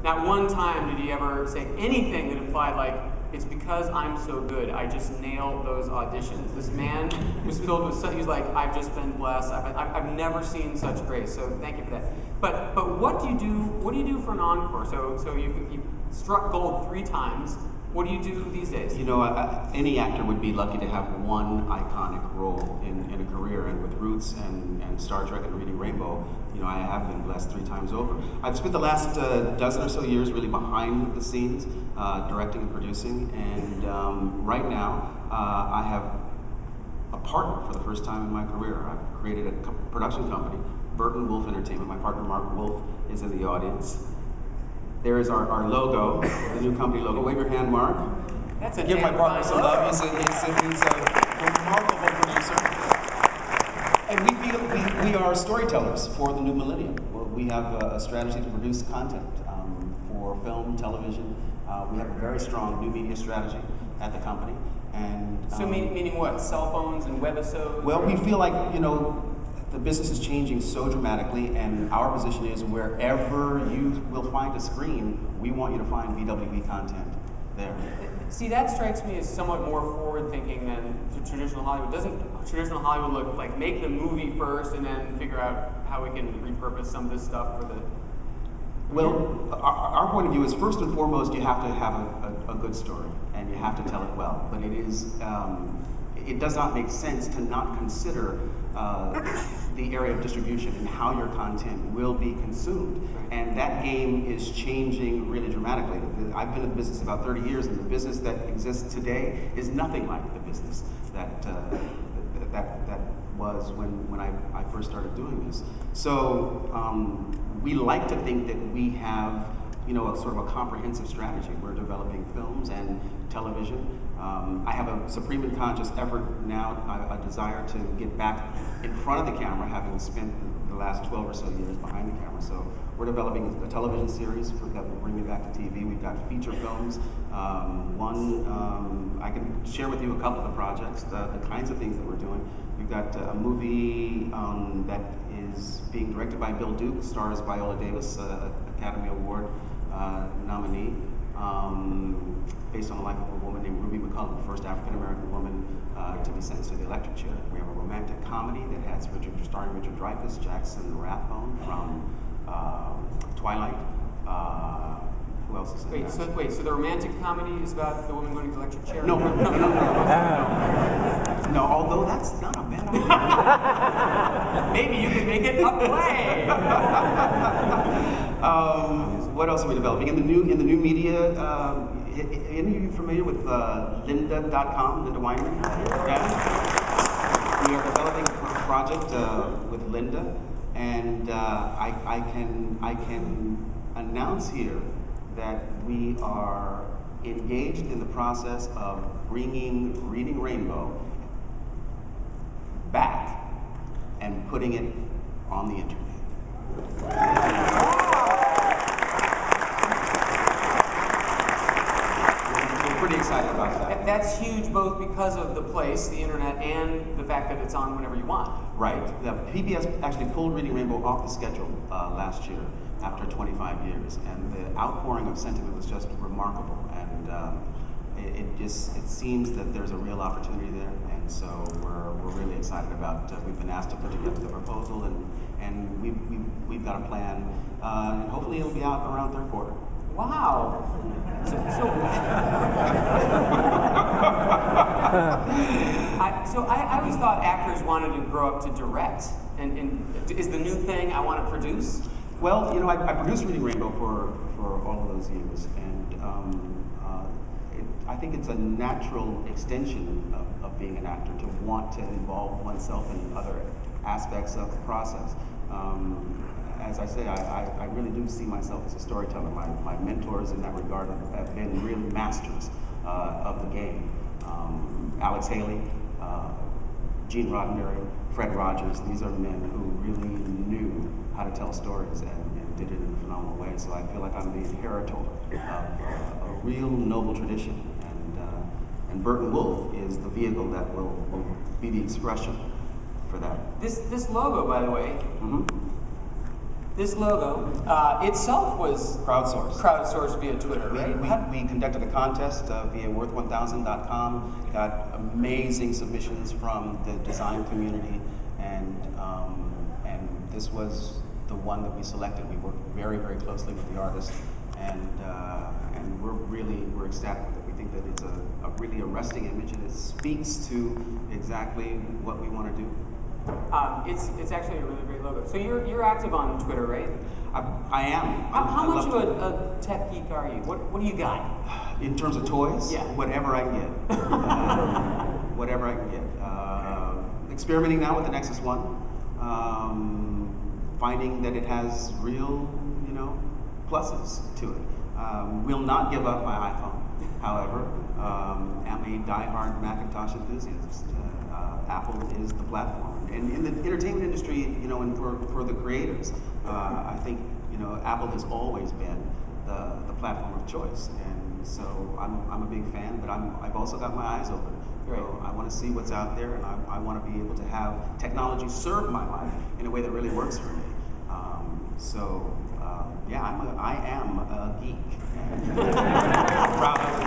not one time did he ever say anything that implied like, it's because I'm so good. I just nailed those auditions. This man was filled with such, he's like, I've just been blessed. I've never seen such grace. So thank you for that. But what do you do? What do you do for an encore? So you struck gold 3 times. What do you do these days? You know, any actor would be lucky to have one iconic role in a career, and with Roots and Star Trek and Reading Rainbow, you know, I have been blessed 3 times over. I've spent the last dozen or so years really behind the scenes, directing and producing, and right now I have a partner for the first time in my career. I've created a production company, Burton Wolf Entertainment. My partner Mark Wolf is in the audience. There is our logo, the new company logo. Wave your hand, Mark. That's a Give my partner some love. He's a remarkable producer. And we are storytellers for the new millennium. We have a strategy to produce content for film, television. We have a very strong new media strategy at the company. And so meaning what? Cell phones and webisodes? Well, we feel like, you know, the business is changing so dramatically, and our position is wherever you will find a screen, we want you to find VWB content there. See, that strikes me as somewhat more forward-thinking than traditional Hollywood. Doesn't traditional Hollywood look like make the movie first and then figure out how we can repurpose some of this stuff for the... Well, our point of view is first and foremost you have to have a good story, and you have to tell it well. But it does not make sense to not consider the area of distribution and how your content will be consumed. And that game is changing really dramatically. I've been in the business about 30 years, and the business that exists today is nothing like the business that was when I first started doing this. So we like to think that we have, you know, a sort of a comprehensive strategy. We're developing films and television. I have a supreme and conscious effort now, a desire to get back in front of the camera, having spent the last 12 or so years behind the camera. So we're developing a television series that will bring me back to TV. We've got feature films. I can share with you a couple of the projects, the kinds of things that we're doing. We've got a movie that is being directed by Bill Duke, stars Viola Davis, Academy Award nominee, based on the life of a woman named Ruby McCullum, the first African-American woman to be sentenced to the electric chair. We have a romantic comedy that has starring Richard Dreyfuss, Jackson Rathbone from Twilight. Who else is in that? Wait, so the romantic comedy is about the woman going to the electric chair? No. No, although that's not a bad idea. Maybe you could make it a play. What else are we developing? In the new media, any of you familiar with lynda.com, Linda Weinman? Yeah. We are developing a project with Lynda, and I can announce here that we are engaged in the process of bringing Reading Rainbow back and putting it on the internet. We're pretty excited about that. That's huge, both because of the place, the internet, and the fact that it's on whenever you want. Right. The PBS actually pulled Reading Rainbow off the schedule last year after 25 years, and the outpouring of sentiment was just remarkable. And it seems that there's a real opportunity there, and so we're really excited about. We've been asked to put together the proposal, and we've got a plan, and hopefully it'll be out around third quarter. Wow. So I always thought actors wanted to grow up to direct, and is the new thing I want to produce? Well, you know, I produced Reading Rainbow for all of those years, and I think it's a natural extension of being an actor to want to involve oneself in other aspects of the process. As I say, I really do see myself as a storyteller. My mentors in that regard have been real masters of the game. Alex Haley, Gene Roddenberry, Fred Rogers, these are men who really knew how to tell stories and did it in a phenomenal way. So I feel like I'm the inheritor of a real noble tradition. And Burton Wolf is the vehicle that will be the expression for that. This logo, by the way, This logo itself was crowdsourced via Twitter, right? We conducted a contest via worth1000.com, got amazing submissions from the design community, and this was the one that we selected. We worked very, very closely with the artist, and we're ecstatic with it. We think that it's a really arresting image, and it speaks to exactly what we want to do. It's actually a really great logo. So you're active on Twitter, right? I am. How much of a tech geek are you? What do you got? In terms of toys? Yeah. Whatever I can get. Whatever I can get. Experimenting now with the Nexus 1. Finding that it has real, pluses to it. Will not give up my iPhone, however. Am a diehard Macintosh enthusiast. Apple is the platform. And in the entertainment industry, and for the creators, I think, Apple has always been the platform of choice. And so I'm a big fan, but I've also got my eyes open. Right. So I want to see what's out there, and I want to be able to have technology serve my life in a way that really works for me. Yeah, I am a geek. Proud of it.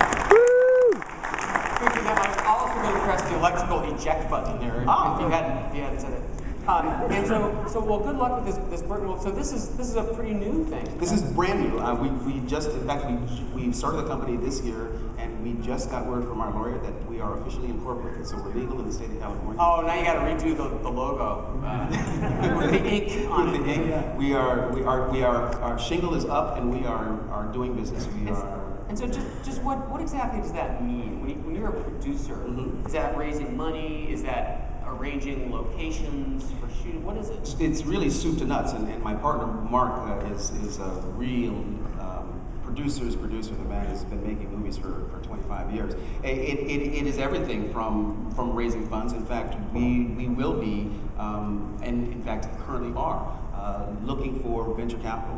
I was also going to press the electrical eject button there if you hadn't said it. And so well, good luck with this Burton. So this is a pretty new thing. This is brand new. We just, in fact, we started the company this year, and we just got word from our lawyer that we are officially incorporated. So we're legal in the state of California. Oh, now you got to redo the logo with the ink on it. With the ink, our shingle is up, and we are doing business. And so just what exactly does that mean? When you're a producer, is that raising money? Is that arranging locations for shooting? What is it? It's really soup to nuts, and my partner Mark is a real producer. The man has been making movies for 25 years. It is everything from raising funds. In fact, we will be, and in fact currently are, looking for venture capital.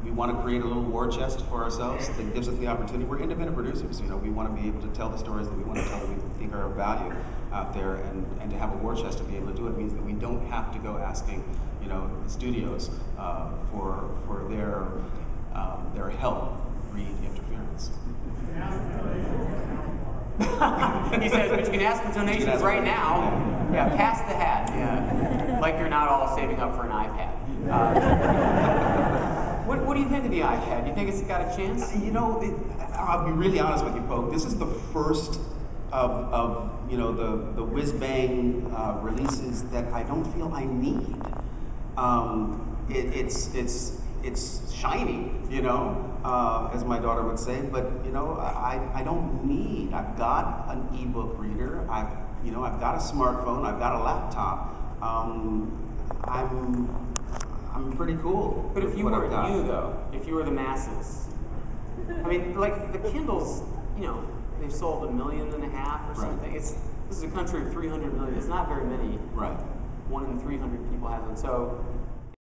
We want to create a little war chest for ourselves that gives us the opportunity. We're independent producers. We want to be able to tell the stories that we want to tell that we think are of value out there, and to have a war chest to be able to do it means that we don't have to go asking, studios for their help read interference. He says, but you can ask the donations right now. Yeah, pass the hat. Yeah, like you're not all saving up for an iPad. What do you think of the iPad? Do you think it's got a chance? I'll be really honest with you, Pogue. This is the first of the whiz-bang releases that I don't feel I need. It's shiny, as my daughter would say, but I don't need. I've got an ebook reader. I've got a smartphone. I've got a laptop. I'm pretty cool. But if you were if you were the masses, I mean, like the Kindles, they've sold 1.5 million or something. Right. This is a country of 300 million. It's not very many. Right. 1 in 300 people have it. So